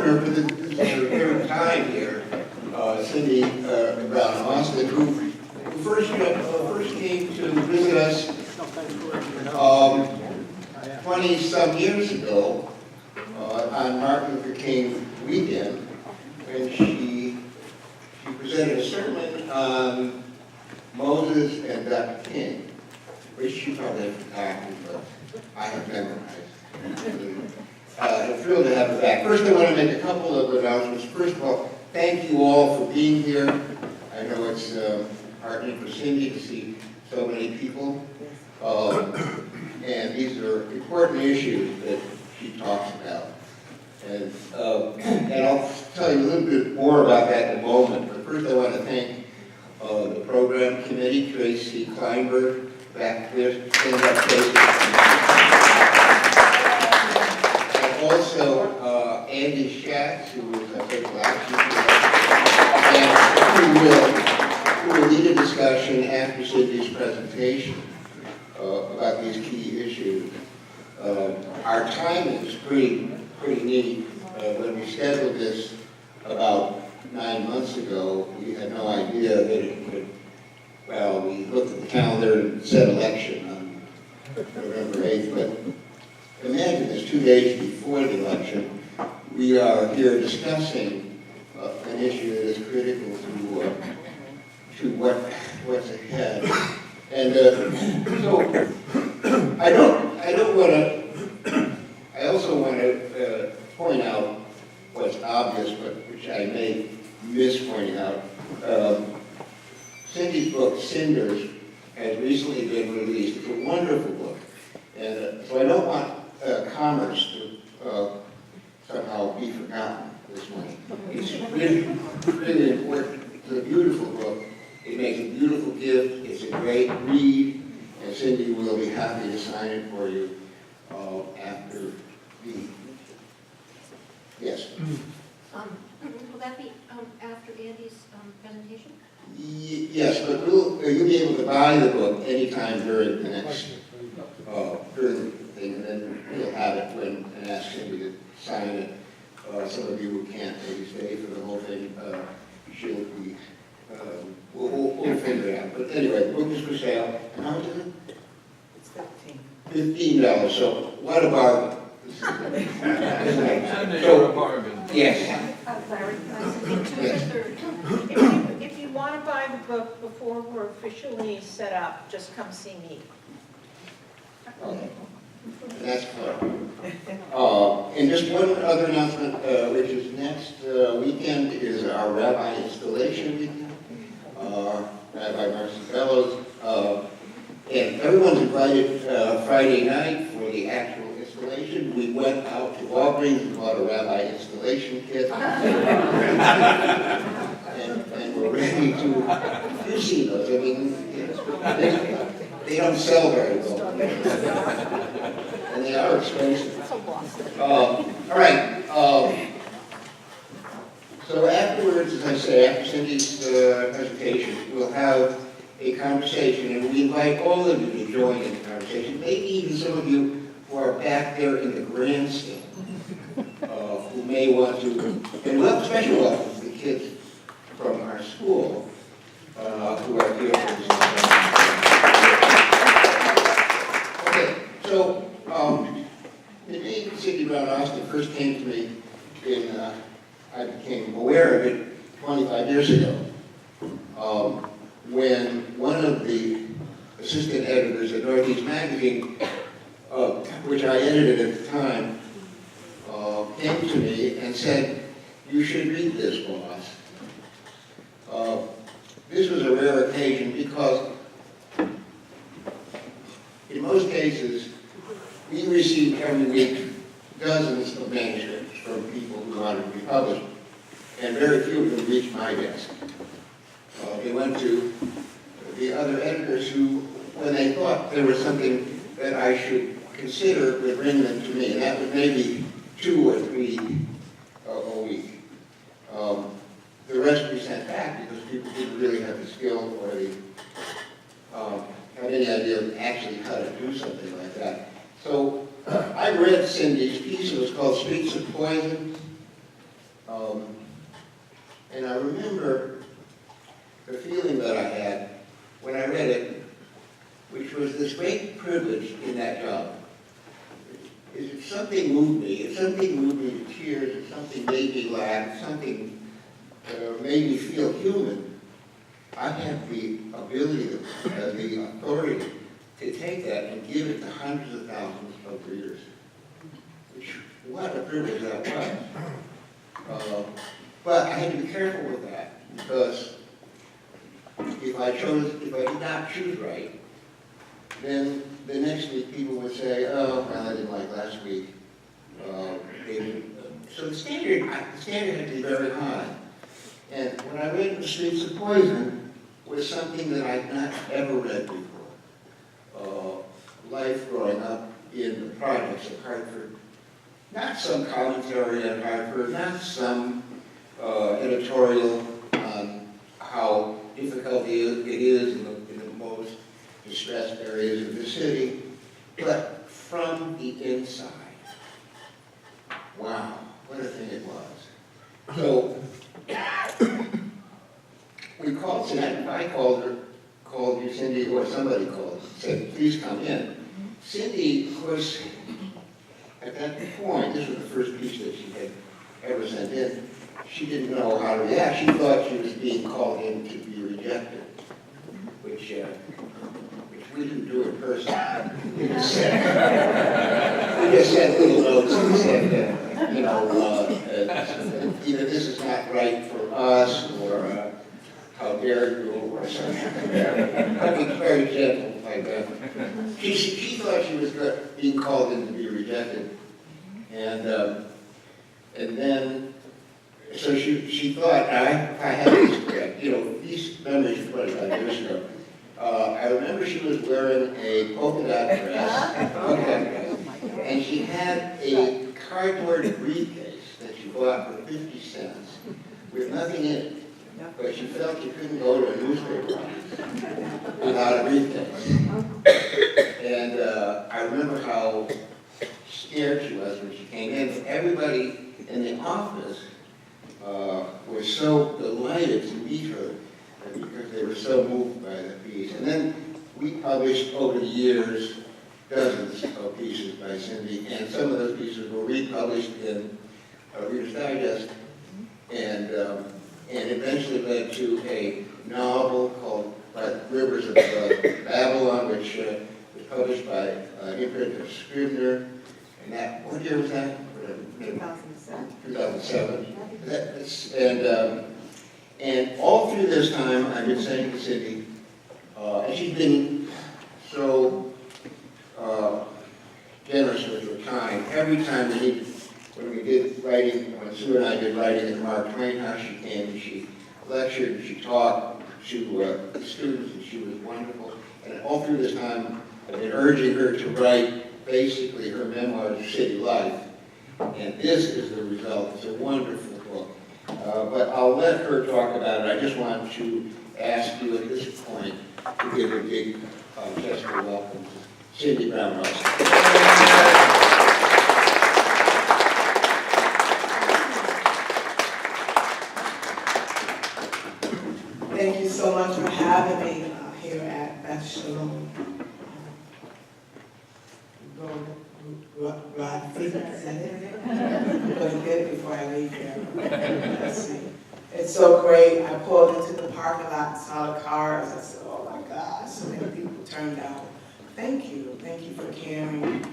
opener for this is her third time here, Cindy Brown Austin, who first came to visit us 20-some years ago on Martin Luther King weekend, when she presented a sermon on Moses and Dr. King, which she probably had forgotten, but I have memorized. I'm thrilled to have her back. First, I want to make a couple of announcements. First of all, thank you all for being here. I know it's heartening for Cindy to see so many people. And these are important issues that she talks about. And I'll tell you a little bit more about that in a moment. But first, I want to thank the program committee, Tracy Kleinberg, back there, stand up, Tracy. And also Andy Schatz, who was a big last and who will lead a discussion after Cindy's presentation about these key issues. Our timing is pretty neat. When we scheduled this about 9 months ago, we had no idea that it could, well, we looked at the calendar and said election on November 8th, but imagine this 2 days before the election, we are here discussing an issue that is critical to what's ahead. And so I also want to point out what's obvious, but which I may miss pointing out. Cindy's book, Cinders, has recently been released. It's a wonderful book. And so I don't want commerce to somehow be forgotten this morning. It's really important. It's a beautiful book. It makes a beautiful gift. It's a great read. And Cindy will be happy to sign it for you after the... Yes? Will that be after Andy's presentation? Yes, but you'll be able to buy the book anytime during the next during the thing, and then you'll have it when and ask Cindy to sign it. Some of you who can't maybe stay for the whole thing, she'll be. We'll figure it out. But anyway, the book is for sale. And how much is it? It's $15. So what a bargain! So, a bargain. Yes. Larry, If you want to buy the book before we're officially set up, just come see me. Okay. That's clear. And just one other announcement, which is next weekend, is our rabbi installation weekend. Rabbi Marcy Fellows. And everyone's invited Friday night for the actual installation. We went out to Walgreens and bought a rabbi installation kit. and we're ready to, you see those, I mean, they don't sell very well. And they are expensive. All right. So afterwards, as I say, after Cindy's presentation, we'll have a conversation, and we invite all of you to join in the conversation. Maybe even some of you who are back there in the grandstand, who may want to, and we'll have a special welcome to the kids from our school who are here for this. Okay, so the name Cindy Brown Austin first came to me I became aware of it 25 years ago, when one of the assistant editors at Northeast Magazine, which I edited at the time, came to me and said, "You should read this, boss." This was a rare occasion because in most cases, we received every week dozens of manuscripts from people who wanted to be published, and very few of them reached my desk. They went to the other editors who, when they thought there was something that I should consider, would bring them to me, and that was maybe 2 or 3 a week. The rest we sent back because people didn't really have the skill or the have any idea of actually how to do something like that. So I read Cindy's piece. It was called Streets of Poison. remember the feeling that I had when I read it, which was this great privilege in that job. If something moved me, if something moved me to tears, if something made me laugh, if something made me feel human, I have the ability, the authority to take that and give it to hundreds of thousands of readers. What a privilege that was. But I had to be careful with that, because if I did not choose right, then the next week people would say, oh, well, I didn't like last week. So the standard had to be very high. And when I read The Streets of Poison, was something that I'd not ever read before. Life growing up in the projects of Hartford. Not some commentary on Hartford, not some editorial on how difficult it is in the most distressed areas of the city, but from the inside. Wow, what a thing it was. So, we called Cindy, I called you, Cindy, or somebody called, said, please come in. Cindy, of course, at that point, this was the first piece that she had ever sent in, she didn't know how to react. She thought she was being called in to be rejected, which we didn't do in person. We just sent little notes and said, either this is not right for us, or how dare you, or something. I mean, very gentle like that. She thought she was being called in to be rejected, and then so she thought, if I had this correct, these memories are 25 years ago. I remember she was wearing a polka dot dress, and she had a cardboard briefcase that she bought for 50 cents with nothing in it. But she felt she couldn't go to a newspaper office without a briefcase. And I remember how scared she was when she came in. Everybody in the office was so delighted to meet her because they were so moved by the piece. And then we published over the years dozens of pieces by Cindy, and some of those pieces were republished in Reader's Digest, and eventually led to a novel called Rivers of Babylon, which was published by an imprint of Scribner. And that, what year was that? 2007. 2007. And all through this time, I've been saying to Cindy, and she's been so generous with her time. Every time when we did writing, when Sue and I did writing at the Mark Twain House, she came and she lectured and she talked to the students, and she was wonderful. And all through this time, I've been urging her to write basically her memoir of city life. And this is the result. It's a wonderful book. But I'll let her talk about it. I just want to ask you at this point to give a big gesture welcome to Cindy Brown Ross. Thank you so much for having me here at Beth Shalom. Rodfe, is that it? I'm going to get it before I leave here. Let's see. It's so great. I pulled into the parking lot and saw the cars. I said, oh my gosh, so many people turned out. Thank you. Thank you for caring.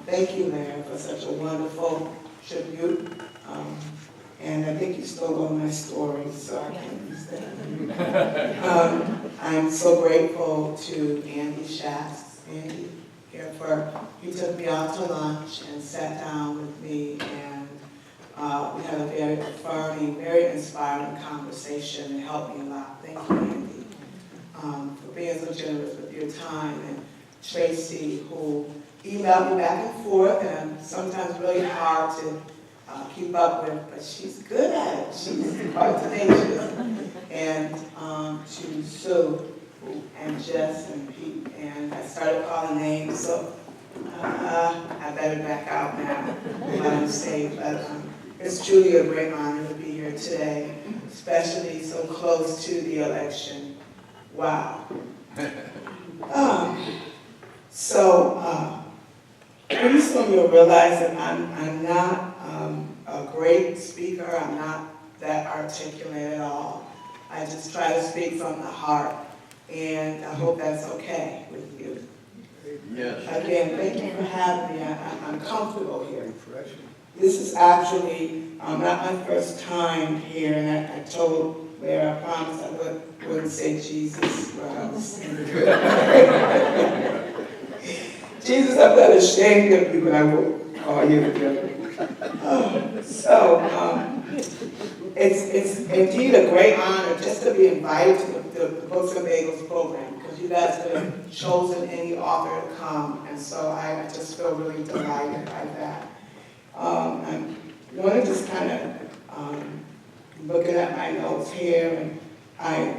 Thank you, Mayor, for such a wonderful tribute. And I think you stole all my stories, so I can't use that. I'm so grateful to Andy Schatz. Andy, he took me out to lunch and sat down with me, and we had a very affirming, very inspiring conversation, and helped me a lot. Thank you, Andy, for being so generous with your time. And Tracy, who emailed me back and forth, and sometimes really hard to keep up with, but she's good at it. She's quite tenacious. And to Sue and Jess and Pete, and I started calling names, so I better back out now. Let them say, but it's truly a great honor to be here today. especially so close to the election. Wow. Pretty soon you'll realize that I'm not a great speaker. I'm not that articulate at all. I just try to speak from the heart, and I hope that's okay with you. Yes. Again, thank you for having me. I'm comfortable here. This is actually not my first time here, and I told Blair, I promised I wouldn't say Jesus where I was. Jesus, I'm not ashamed of you, but I will call you. It's indeed a great honor just to be invited to the Books Bagels program, because you guys have chosen any author to come, and so I just feel really delighted by that. I want to just kind of looking at my notes here, and I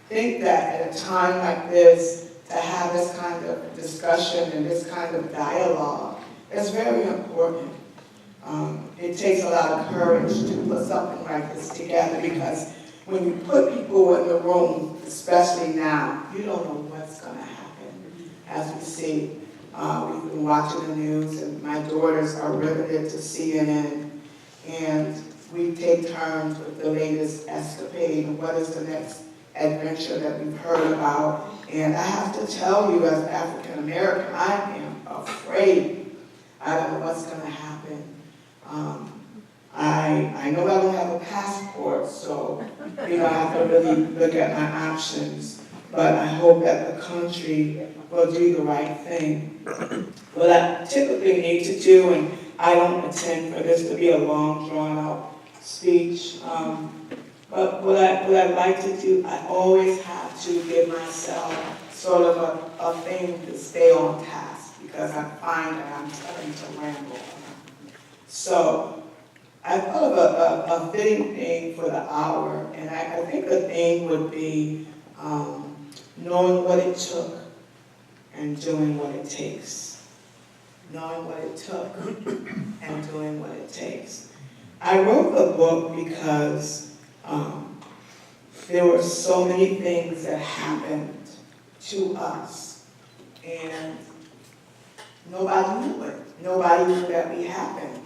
think that at a time like this, to have this kind of discussion and this kind of dialogue is very important. It takes a lot of courage to put something like this together, because when you put people in the room, especially now, you don't know what's going to happen. As we see, we've been watching the news, and my daughters are riveted to CNN, and we take turns with the latest escapade and what is the next adventure that we've heard about. And I have to tell you, as African American, I am afraid. I don't know what's going to happen. I know I don't have a passport, so I have to really look at my options. But I hope that the country will do the right thing. What I typically need to do, and I don't intend for this to be a long, drawn-out speech, but what I'd like to do, I always have to give myself sort of a thing to stay on task, because I find that I'm starting to ramble. So I thought of a fitting thing for the hour, and I think the thing would be knowing what it took and doing what it takes. Knowing what it took and doing what it takes. I wrote the book because there were so many things that happened to us, and nobody knew it. Nobody knew that we happened.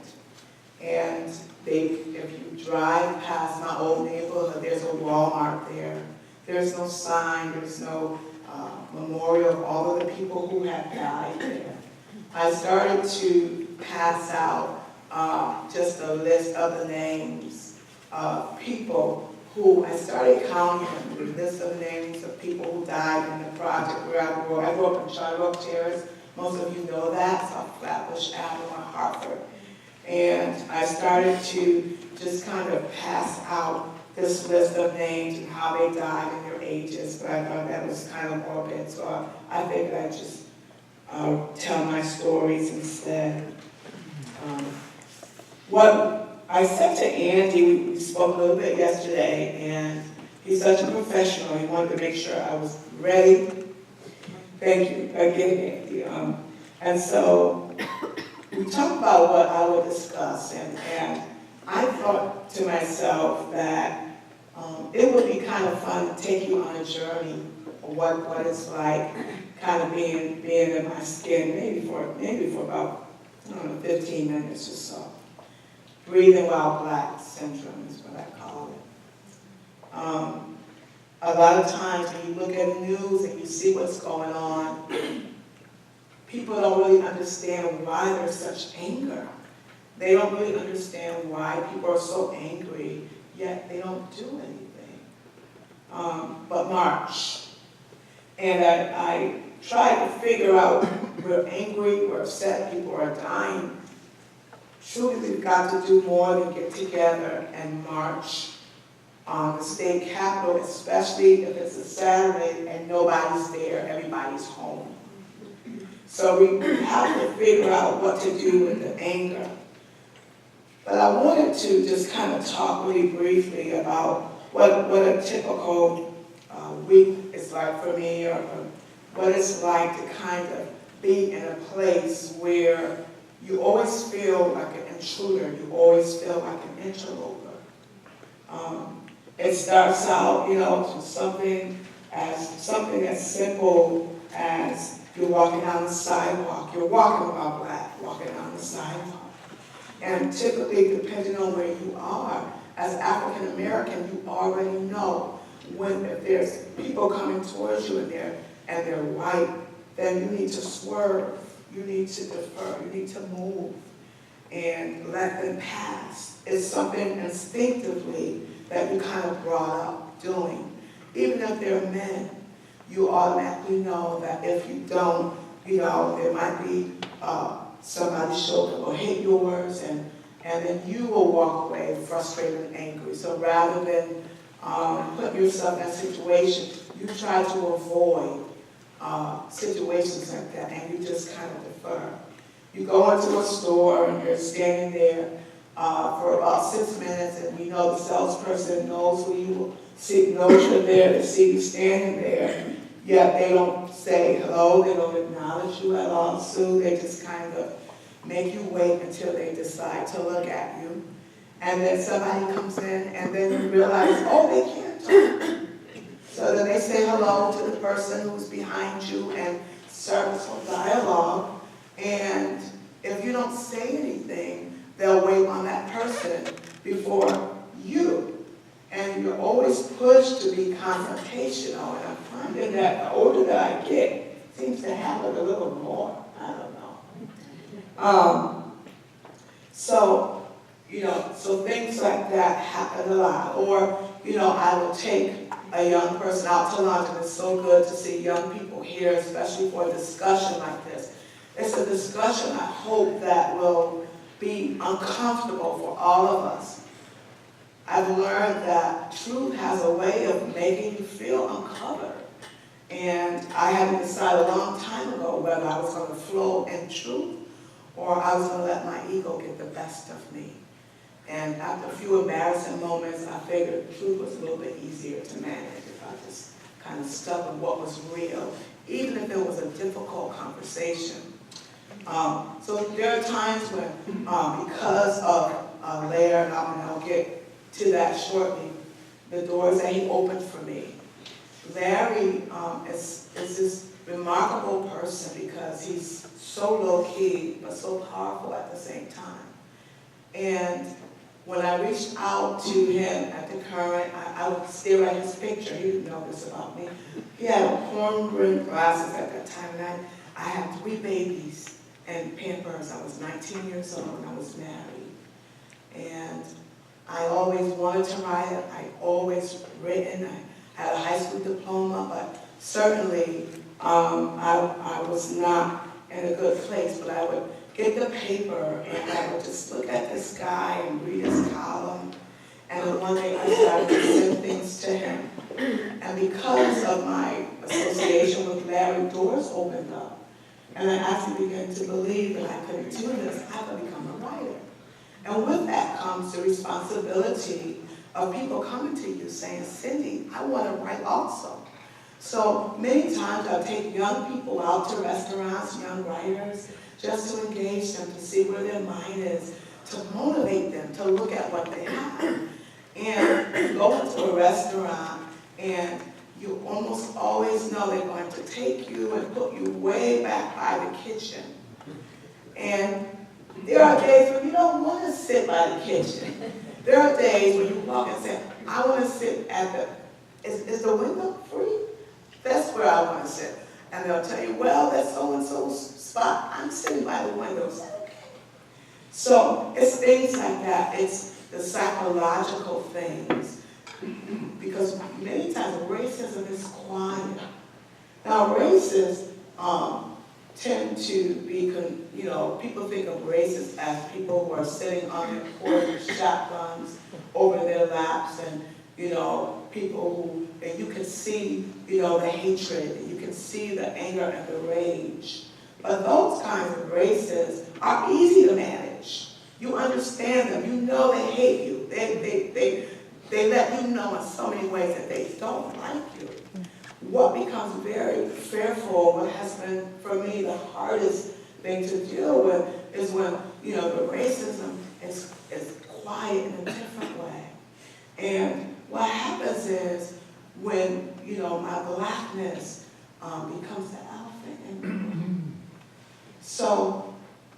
And if you drive past my old neighborhood, there's a Walmart there. There's no sign, there's no memorial of all of the people who have died there. I started to pass out just a list of the names of people who, I started counting the list of names of people who died in the project where I grew up. I grew up in Charlotte Terrace. Most of you know that. It's off Flatbush Avenue in Hartford. And I started to just kind of pass out this list of names and how they died and their ages, but I thought that was kind of morbid, so I figured I'd just tell my stories instead. What I said to Andy, we spoke a little bit yesterday, and he's such a professional. He wanted to make sure I was ready. Thank you again, Andy. And so we talked about what I would discuss, and I thought to myself that it would be kind of fun to take you on a journey of what it's like, kind of being in my skin, maybe for about 15 minutes or so. Breathing while black syndrome is what I call it. A lot of times when you look at the news and you see what's going on, people don't really understand why there's such anger. They don't really understand why people are so angry, yet they don't do anything but march. And I try to figure out, we're angry, we're upset, people are dying. Truly, we've got to do more than get together and march on the state capitol, especially if it's a Saturday and nobody's there, everybody's home. So we have to figure out what to do with the anger. But I wanted to just kind of talk really briefly about what a typical week is like for me, or what it's like to kind of be in a place where you always feel like an intruder, you always feel like an interloper. It starts out, something as simple as you're walking down the sidewalk. You're walking about black, walking down the sidewalk. And typically, depending on where you are, as African American, you already know if there's people coming towards you and they're white, then you need to swerve, you need to defer, you need to move and let them pass. It's something instinctively that you kind of brought up doing. Even if they're men, you automatically know that if you don't, there might be somebody's shoulder will hit yours, and then you will walk away frustrated and angry. So rather than put yourself in a situation, you try to avoid situations like that, and you just kind of defer. You go into a store and you're standing there for about 6 minutes, and the salesperson knows who you see, knows you're there, they see you standing there, yet they don't say hello, they don't acknowledge you at all, so they just kind of make you wait until they decide to look at you. And then somebody comes in, and then you realize, oh, they can't talk. So then they say hello to the person who's behind you and start some dialogue. And if you don't say anything, they'll wait on that person before you. And you're always pushed to be confrontational. And I'm finding that the older that I get, it seems to happen a little more. I don't know. So things like that happen a lot. Or, I will take a young person out to lunch, and it's so good to see young people here, especially for a discussion like this. It's a discussion I hope that will be uncomfortable for all of us. I've learned that truth has a way of making you feel uncovered. And I had to decide a long time ago whether I was going to flow in truth or I was going to let my ego get the best of me. And after a few embarrassing moments, I figured truth was a little bit easier to manage if I just kind of stuck with what was real, even if it was a difficult conversation. So there are times when, because of Lair, and I'll get to that shortly, the doors that he opened for me. Larry is this remarkable person because he's so low-key, but so powerful at the same time. And when I reached out to him at the Courant, I would stare at his picture. He didn't know this about me. He had horn-rimmed glasses at that time, and I had 3 babies and Pampers. I was 19 years old and I was married. And I always wanted to write. I always written. I had a high school diploma, but certainly I was not in a good place. But I would get the paper and I would just look at this guy and read his column. And then one day I started to send things to him. And because of my association with Larry, doors opened up. And I actually began to believe that I could do this. I could become a writer. And with that comes the responsibility of people coming to you saying, Cindy, I want to write also. So many times I take young people out to restaurants, young writers, just to engage them, to see where their mind is, to motivate them, to look at what they have. And you go into a restaurant and you almost always know they're going to take you and put you way back by the kitchen. And there are days when you don't want to sit by the kitchen. There are days when you walk and say, I want to sit at is the window free? That's where I want to sit. And they'll tell you, well, that's so-and-so's spot. I'm sitting by the window. So, okay. So it's things like that. It's the psychological things. Because many times racism is quiet. Now racists tend to be, people think of racists as people who are sitting on their porch with shotguns over their laps and, people who, and you can see, the hatred, and you can see the anger and the rage. But those kinds of racists are easy to manage. You understand them. You know they hate you. They let you know in so many ways that they don't like you. What becomes very fearful, what has been, for me, the hardest thing to deal with is when, the racism is quiet in a different way. And what happens happens is when, my blackness becomes the elephant in the room. So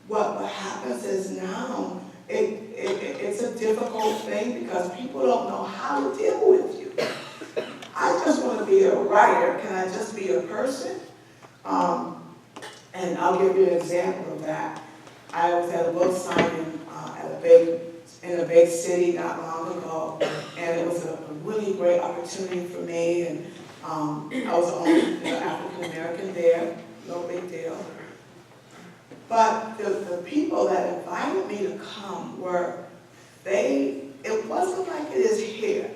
what happens is now it's a difficult thing because people don't know how to deal with you. I just want to be a writer. Can I just be a person? And I'll give you an example of that. I was at a book signing in a big city not long ago, and it was a really great opportunity for me. And I was the only African American there, no big deal. But the people that invited me to come it wasn't like it is here.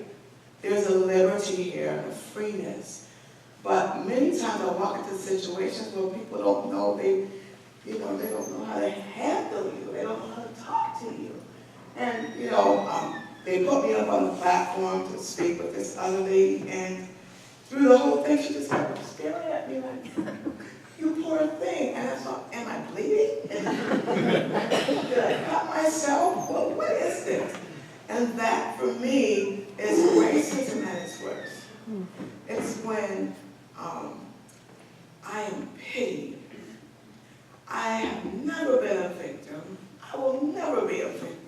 There's a liberty here, a freeness. But many times I walk into situations where people don't know, they don't know how to handle you. They don't know how to talk to you. And, they put me up on the platform to speak with this other lady, and through the whole thing, she just kept staring at me like, you poor thing. And I thought, am I bleeding? Did I cut myself? Well, what is this? And that, for me, is racism at its worst. It's when I am pitied. I have never been a victim. I will never be a victim.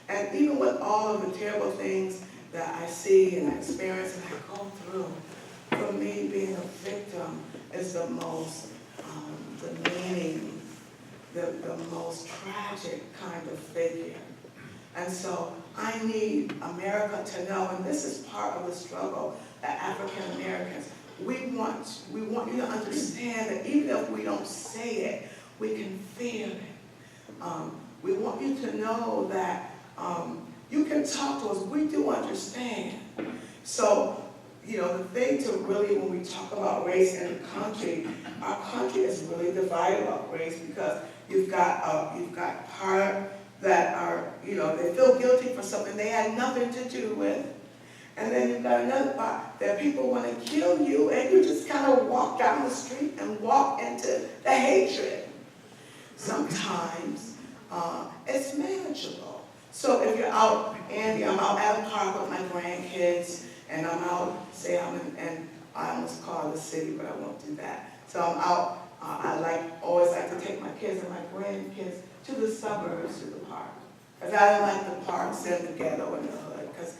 And even with all of the terrible things that I see and I experience and I go through, for me, being a victim is the most demeaning, the most tragic kind of figure. And so I need America to know, and this is part of the struggle that African Americans, we want you to understand that even if we don't say it, we can feel it. We want you to know that you can talk to us. We do understand. So, the thing to really, when we talk about race in the country, our country is really divided about race because you've got part that are, they feel guilty for something they had nothing to do with. And then you've got another part that people want to kill you, and you just kind of walk down the street and walk into the hatred. Sometimes it's manageable. So if you're out, Andy, I'm out at a park with my grandkids, and I'm out, and I almost call it a city, but I won't do that. So I'm out, I always like to take my kids and my grandkids to the suburbs, to the park. Because I don't like the parks in the ghetto and the hood, because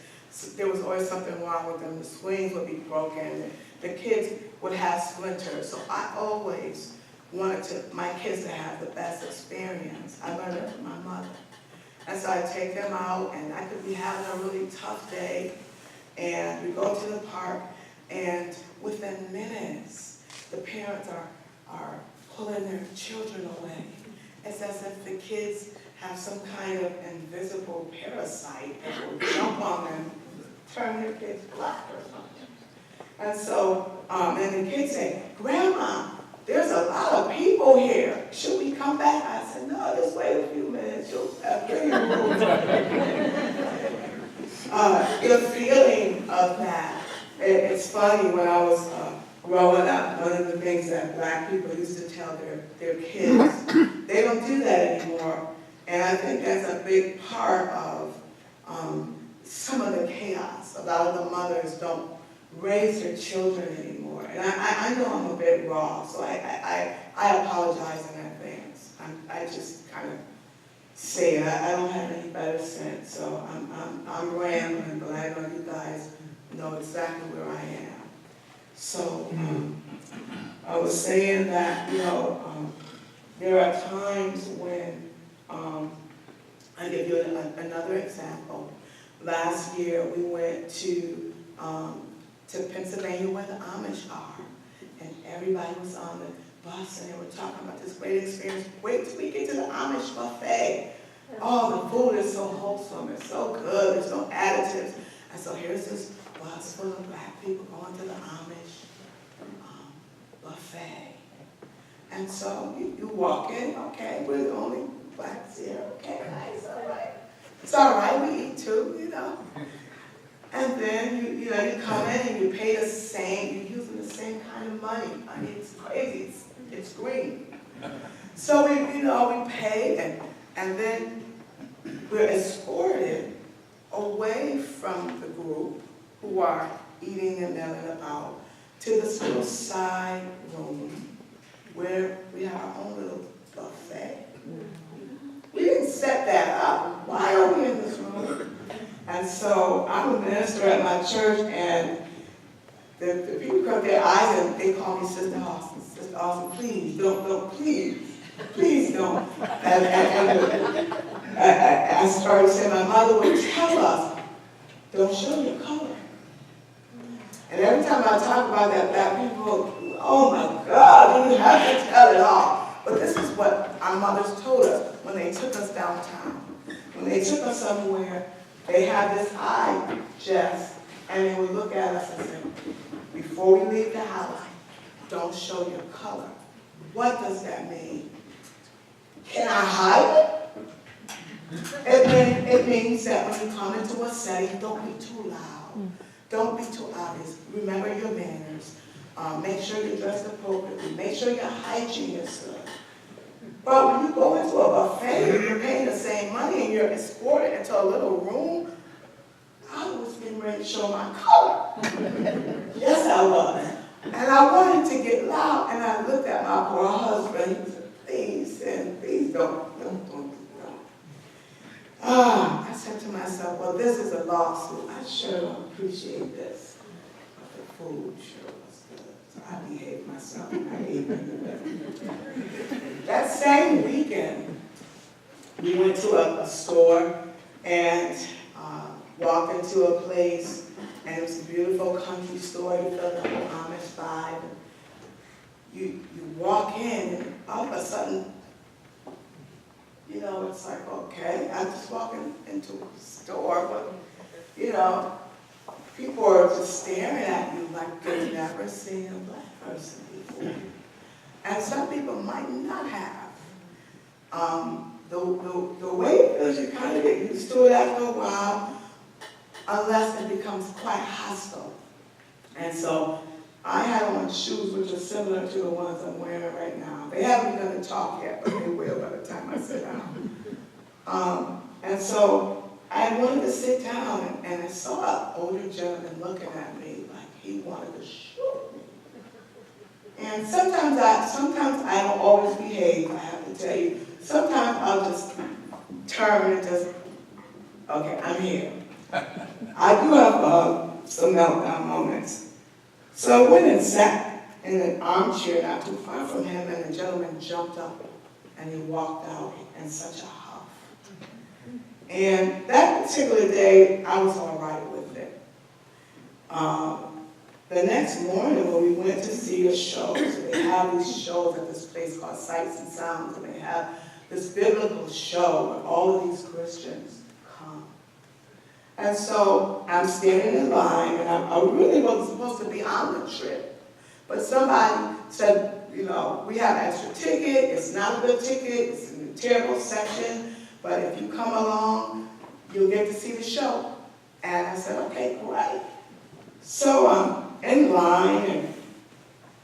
there was always something wrong with them. The swings would be broken, the kids would have splinters. So I always wanted my kids to have the best experience. I learned it from my mother. And so I take them out, and I could be having a really tough day, and we go to the park, and within minutes, the parents are pulling their children away. It's as if the kids have some kind of invisible parasite that will jump on them, turn their kids black or something. And so, and the kids say, Grandma, there's a lot of people here. Should we come back? I said, no, just wait a few minutes. You'll have plenty of room. The feeling of that, it's funny, when I was growing up, one of the things that black people used to tell their kids, they don't do that anymore. And I think that's a big part of some of the chaos. A lot of the mothers don't raise their children anymore. And I know I'm a bit raw, so I apologize in advance. I just kind of say it. I don't have any better sense, so I'm rambling, but I know you guys know exactly where I am. So I was saying that, there are times when, I'll give you another example. Last year we went to Pennsylvania where the Amish are, and everybody was on the bus and they were talking about this great experience. Wait till we get to the Amish buffet. Oh, the food is so wholesome, it's so good, there's no additives. And so here's this bus full of black people going to the Amish buffet. And so you walk in, okay, we're the only blacks here, okay, nice, all right. It's all right, we eat too, And then you come in and you pay the same, you're using the same kind of money. I mean, it's crazy, it's green. So we pay, and then we're escorted away from the group who are eating and milling about to this little side room where we have our own little buffet. We didn't set that up. Why are we in this room? And so I'm a minister at my church, and the people cut their eyes and they call me Sister Austin. Sister Austin, please, don't, please don't. And I started saying, my mother would tell us, don't show your color. And every time I talk about that, black people, oh my God, you have to tell it all. But this is what our mothers told us when they took us downtown. When they took us somewhere, they had this eye, Jess, and they would look at us and say, before we leave the house, don't show your color. What does that mean? Can I hide it? It means that when you come into a setting, don't be too loud. Don't be too obvious. Remember your manners. Make sure you're dressed appropriately. Make sure your hygiene is good. But when you go into a buffet, you're paying the same money and you're escorted into a little room, I was getting ready to show my color. Yes, I was. And I wanted to get loud, and I looked at my poor husband. He said, please, and please don't. I said to myself, well, this is a lawsuit. I sure don't appreciate this. But the food sure was good. So I behaved myself and I ate it. That same weekend, we went to a store and walked into a place, and it was a beautiful country store. You felt the whole Amish vibe. You walk in, and all of a sudden, you know, it's like, okay, I'm just walking into a store, but, you know, people are just staring at you like they've never seen a black person before. And some people might not have. The way it feels, you kind of get used to it after a while, unless it becomes quite hostile. And so I had on shoes which are similar to the ones I'm wearing right now. They haven't begun to talk yet, but they will by the time I sit down. And so I wanted to sit down, and I saw an older gentleman looking at me like he wanted to shoot me. And sometimes I don't always behave, I have to tell you. Sometimes I'll just turn and just, okay, I'm here. I do have some meltdown moments. So I went and sat in an armchair not too far from him, and the gentleman jumped up and he walked out in such a huff. And that particular day, I was all right with it. The next morning when we went to see a show, so they have these shows at this place called Sights and Sounds, and they have this biblical show where all of these Christians come. And so I'm standing in line, and I really wasn't supposed to be on the trip. But somebody said, you know, we have an extra ticket, it's not a good ticket, it's in the terrible section, but if you come along, you'll get to see the show. And I said, okay, great. So I'm in line, and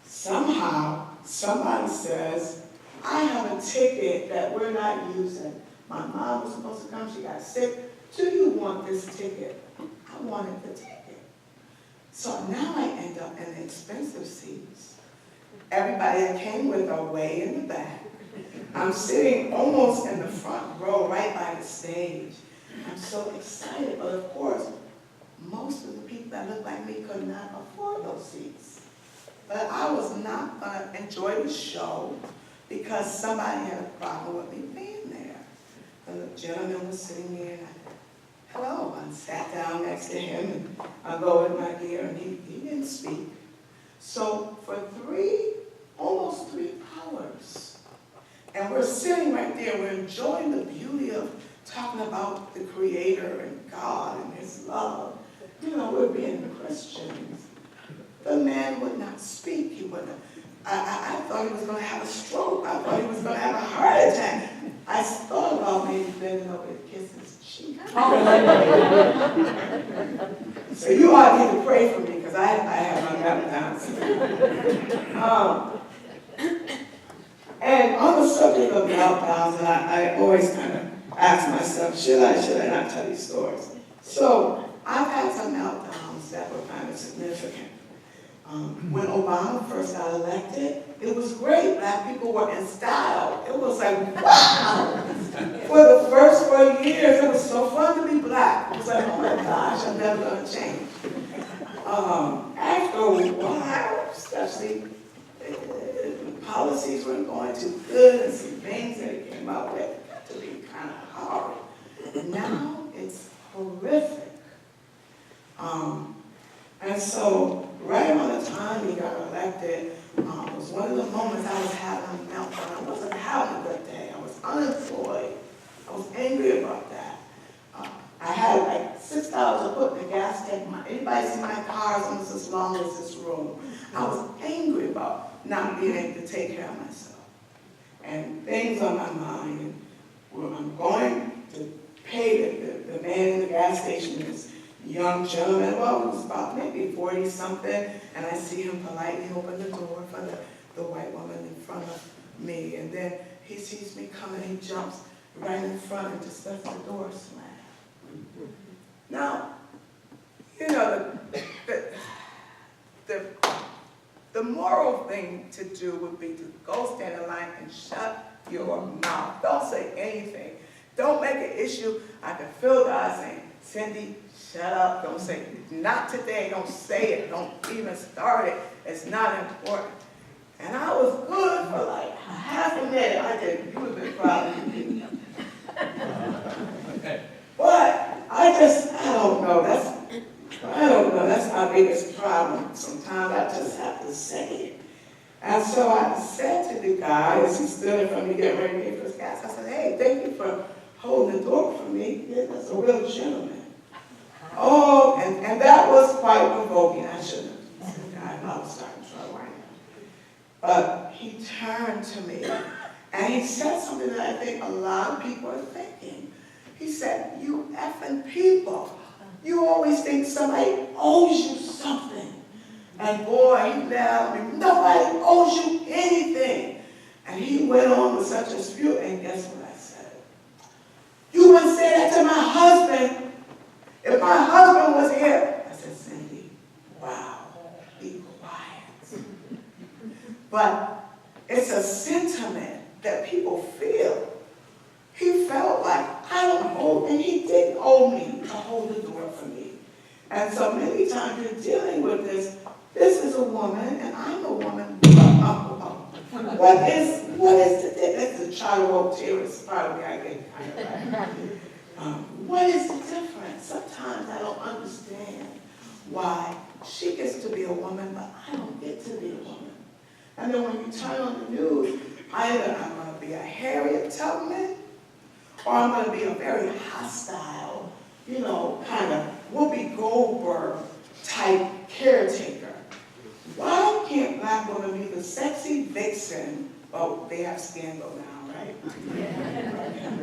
somehow somebody says, I have a ticket that we're not using. My mom was supposed to come, she got sick. Do you want this ticket? I wanted the ticket. So now I end up in the expensive seats. Everybody that came with are way in the back. I'm sitting almost in the front row, right by the stage. I'm so excited, but of course, most of the people that look like me could not afford those seats. But I was not going to enjoy the show because somebody had a problem with me being there. And the gentleman was sitting there, and hello, I sat down next to him, and I lowered my ear, and he didn't speak. So for almost 3 hours, and we're sitting right there, we're enjoying the beauty of talking about the Creator and God and His love. You know, we're being Christians. The man would not speak. He wouldn't. I thought he was going to have a stroke. I thought he was going to have a heart attack. I thought about maybe bending over to kiss his cheek. So you all need to pray for me because I have my meltdowns. And on the subject of meltdowns, and I always kind of ask myself, should I not tell these stories? So I've had some meltdowns that were kind of significant. When Obama first got elected, it was great. Black people were in style. It was like, wow! For the first 4 years, it was so fun to be black. It was like, oh my gosh, I'm never going to change. After a while, especially, policies weren't going too good, and some things that it came up with got to be kind of hard. Now it's horrific. And so, right around the time he got elected, was one of the moments I was having a meltdown. I wasn't having a good day. I was unemployed. I was angry about that. I had like $6 to put in the gas tank. Anybody see my car is almost as long as this room. I was angry about not being able to take care of myself. And things on my mind were, I'm going to pay the man in the gas station, this young gentleman, well, he was about maybe 40-something, and I see him politely open the door for the white woman in front of me, and then he sees me coming, he jumps right in front and just lets the door slam. Now, you know, the moral thing to do would be to go stand in line and shut your mouth. Don't say anything. Don't make an issue. I can feel God saying, Cindy, shut up. Don't say it. Not today. Don't say it. Don't even start it. It's not important. And I was good for like half a minute. I did. You would have been proud of me. But I don't know. That's my biggest problem. Sometimes I just have to say it. And so I said to the guy, as he stood in front of me getting ready to pay for his gas, I said, hey, thank you for holding the door for me. Yeah, that's a real gentleman. Oh, and that was quite provoking. I shouldn't have said that. I was starting trouble right now. But he turned to me, and he said something that I think a lot of people are thinking. He said, you effing people, you always think somebody owes you something. And boy, he let me, nobody owes you anything. And he went on with such a spew, and guess what I said? You wouldn't say that to my husband. If my husband was here, I said, Cindy, wow, be quiet. But it's a sentiment that people feel. He felt like I don't owe, and he didn't owe me to hold the door for me. And so many times you're dealing with this. This is a woman, and I'm a woman. What is the difference? The child wrote tears, probably I get kind of right. What is the difference? Sometimes I don't understand why she gets to be a woman, but I don't get to be a woman. And then when you turn on the news, either I'm going to be a Harriet Tubman, or I'm going to be a very hostile, kind of Whoopi Goldberg type caretaker. Why can't black women be the sexy vixen? Oh, they have Scandal now, right?